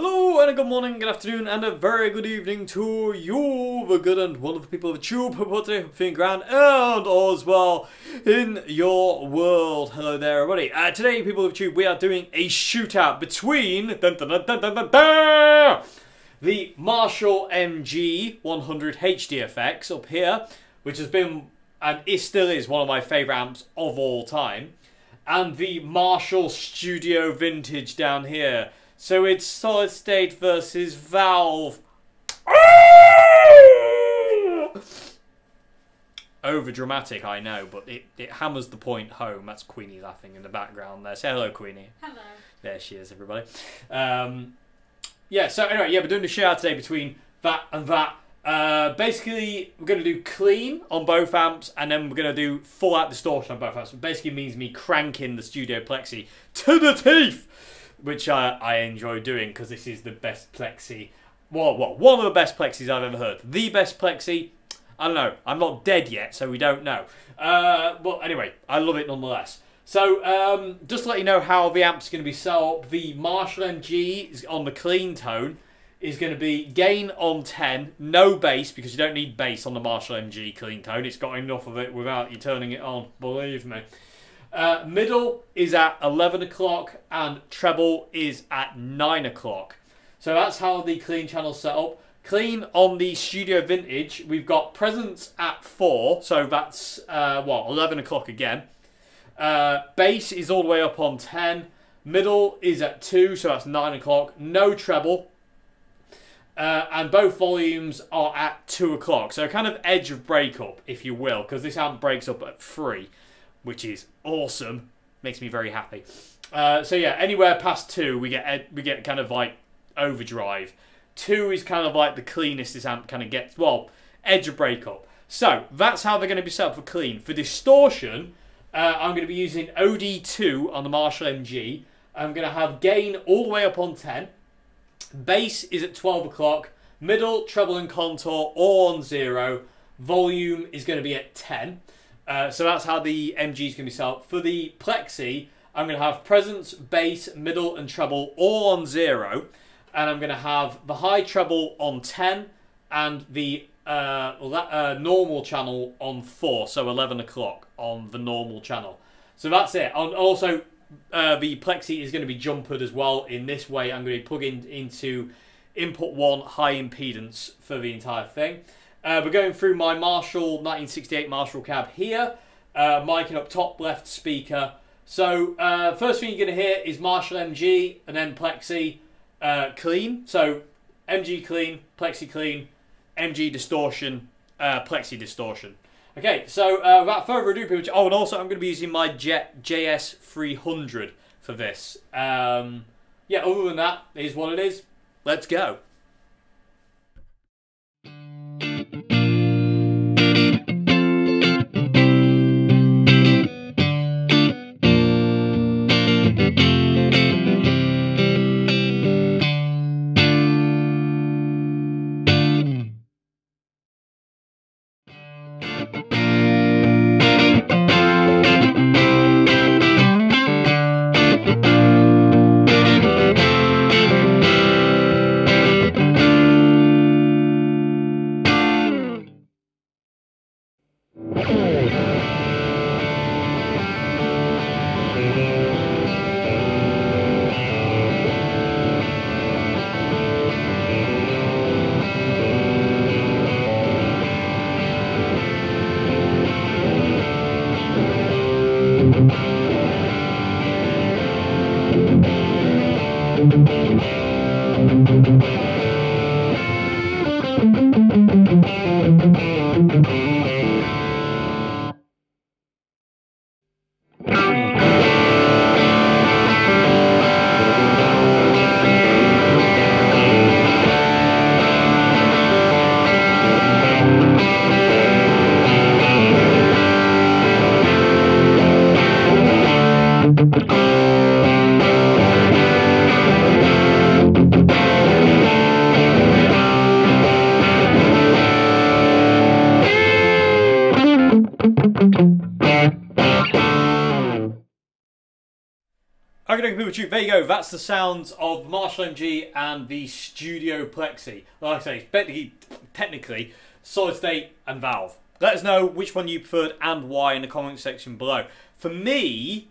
Hello and a good morning, good afternoon and a very good evening to you, the good and wonderful people of the tube. Hope today feeling grand and all is well in your world. Hello there everybody. Today, people of the tube, we are doing a shootout between the Marshall MG 100 HDFX up here, which has been and it still is one of my favourite amps of all time, and the Marshall Studio Vintage down here. So it's solid state versus valve. Over dramatic, I know, but it hammers the point home. That's Queenie laughing in the background there. Say hello, Queenie. Hello. There she is, everybody. Yeah, so anyway, yeah, we're doing the share today between that and that. Basically, we're going to do clean on both amps, and then we're going to do full out distortion on both amps. It basically means me cranking the Studio Plexi to the teeth, which I enjoy doing because this is the best Plexi. Well, one of the best Plexis I've ever heard. The best Plexi. I don't know. I'm not dead yet, so we don't know. But anyway, I love it nonetheless. So, just to let you know how the amp's going to be set up, the Marshall MG is on the clean tone is going to be gain on 10, no bass, because you don't need bass on the Marshall MG clean tone. It's got enough of it without you turning it on, believe me. Middle is at 11 o'clock and treble is at 9 o'clock. So that's how the clean channel's set up. Clean on the Studio Vintage, we've got presence at 4, so that's 11 o'clock again. Bass is all the way up on 10. Middle is at 2, so that's 9 o'clock. No treble. And both volumes are at 2 o'clock. So kind of edge of breakup, if you will, because this amp breaks up at 3. Which is awesome, makes me very happy. So yeah, anywhere past 2, we get kind of like overdrive. 2 is kind of like the cleanest this amp kind of gets. Well, edge of breakup. So that's how they're going to be set up for clean. For distortion, I'm going to be using OD2 on the Marshall MG. I'm going to have gain all the way up on 10. Bass is at 12 o'clock. Middle, treble, and contour all on 0. Volume is going to be at 10. So that's how the MG is going to be set up. For the Plexi, I'm going to have presence, bass, middle, and treble all on 0. And I'm going to have the high treble on 10 and the normal channel on 4. So 11 o'clock on the normal channel. So that's it. And also, the Plexi is going to be jumpered as well. In this way, I'm going to be plugging into input 1 high impedance for the entire thing. We're going through my Marshall 1968 Marshall cab here, micing up top left speaker. So first thing you're going to hear is Marshall MG and then Plexi clean. So MG clean, Plexi clean, MG distortion, Plexi distortion. Okay, so without further ado, people. Oh, and also I'm going to be using my Jet JS300 for this. Yeah, other than that, it is what it is. Let's go. people tube, there you go. That's the sounds of the Marshall MG and the Studio Plexi. Like I say, it's technically solid state and valve. Let us know which one you preferred and why in the comment section below. For me,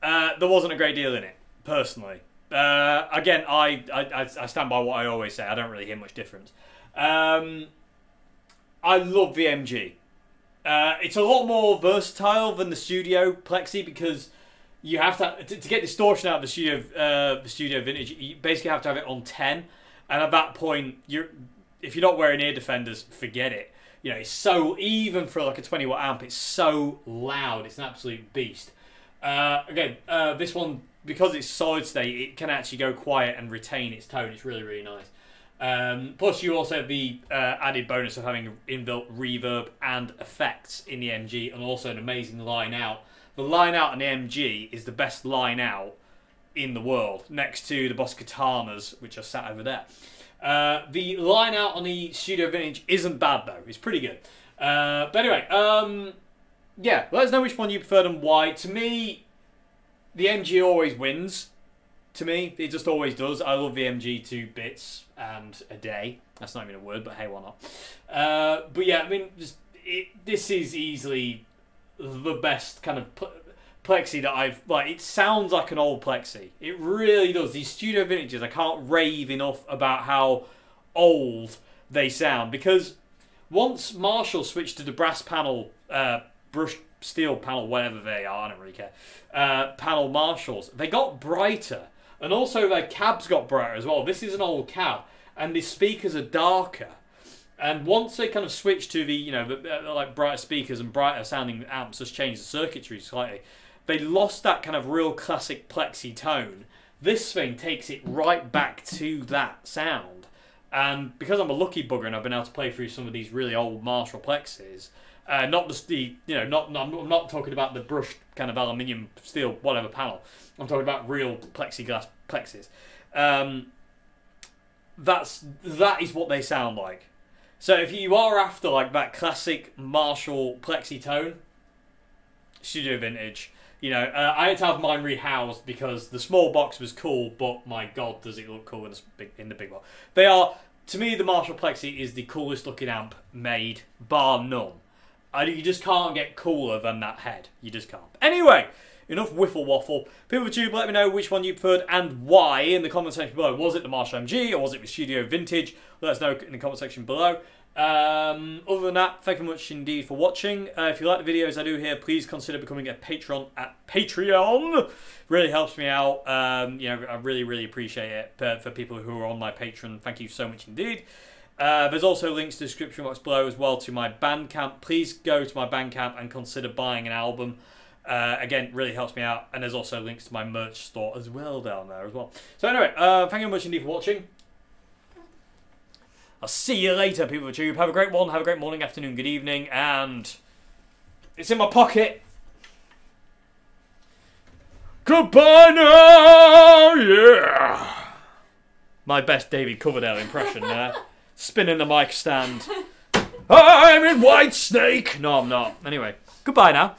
there wasn't a great deal in it, personally. Again, I stand by what I always say. I don't really hear much difference. I love the MG. It's a lot more versatile than the Studio Plexi because you have to get distortion out of the Studio Vintage. You basically have to have it on 10, and at that point, if you're not wearing ear defenders, forget it. You know, it's so, even for like a 20-watt amp, it's so loud. It's an absolute beast. Again, this one, because it's solid state, it can actually go quiet and retain its tone. It's really, really nice. Plus, you also have the added bonus of having inbuilt reverb and effects in the MG, and also an amazing line out. The line out on the MG is the best line out in the world, next to the Boss Katanas, which are sat over there. The line out on the Studio Vintage isn't bad though; it's pretty good. But anyway, yeah, let us know which one you preferred and why. To me, the MG always wins. To me, it just always does. I love the MG to bits and a day. That's not even a word, but hey, why not? But yeah, I mean, this is easily the best kind of Plexi that I've, like, it sounds like an old Plexi. It really does. These Studio Vintages, I can't rave enough about how old they sound, because once Marshall switched to the brass panel, brushed steel panel, whatever they are, I don't really care, panel Marshalls, they got brighter, and also their cabs got brighter as well. This is an old cab, and the speakers are darker. And once they kind of switched to the, you know, like brighter speakers and brighter sounding amps, just changed the circuitry slightly, they lost that kind of real classic Plexi tone. This thing takes it right back to that sound. And because I'm a lucky bugger and I've been able to play through some of these really old Marshall Plexis, not just the, you know, I'm not talking about the brushed kind of aluminium, steel, whatever panel. I'm talking about real plexiglass Plexis. That is what they sound like. So if you are after like that classic Marshall Plexi tone, Studio Vintage. You know, I had to have mine rehoused because the small box was cool, but my god, does it look cool in the big box. They are, to me, the Marshall Plexi is the coolest looking amp made, bar none. You just can't get cooler than that head. You just can't. Anyway, enough whiffle waffle. People of YouTube, let me know which one you preferred and why in the comment section below. Was it the Marshall MG or was it the Studio Vintage? Let us know in the comment section below. Other than that, thank you much indeed for watching. If you like the videos I do here, please consider becoming a patron at Patreon. Really helps me out. You know, I really, really appreciate it for people who are on my Patreon. Thank you so much indeed. There's also links in the description box below as well to my Bandcamp. Please go to my Bandcamp and consider buying an album. Again, really helps me out. And there's also links to my merch store as well down there as well. So anyway, thank you very much indeed for watching. I'll see you later, people of YouTube. Have a great one. Have a great morning, afternoon, good evening. And it's in my pocket. Goodbye now, yeah. My best David Coverdale impression there. Spinning the mic stand. I'm in White Snake. No, I'm not. Anyway, goodbye now.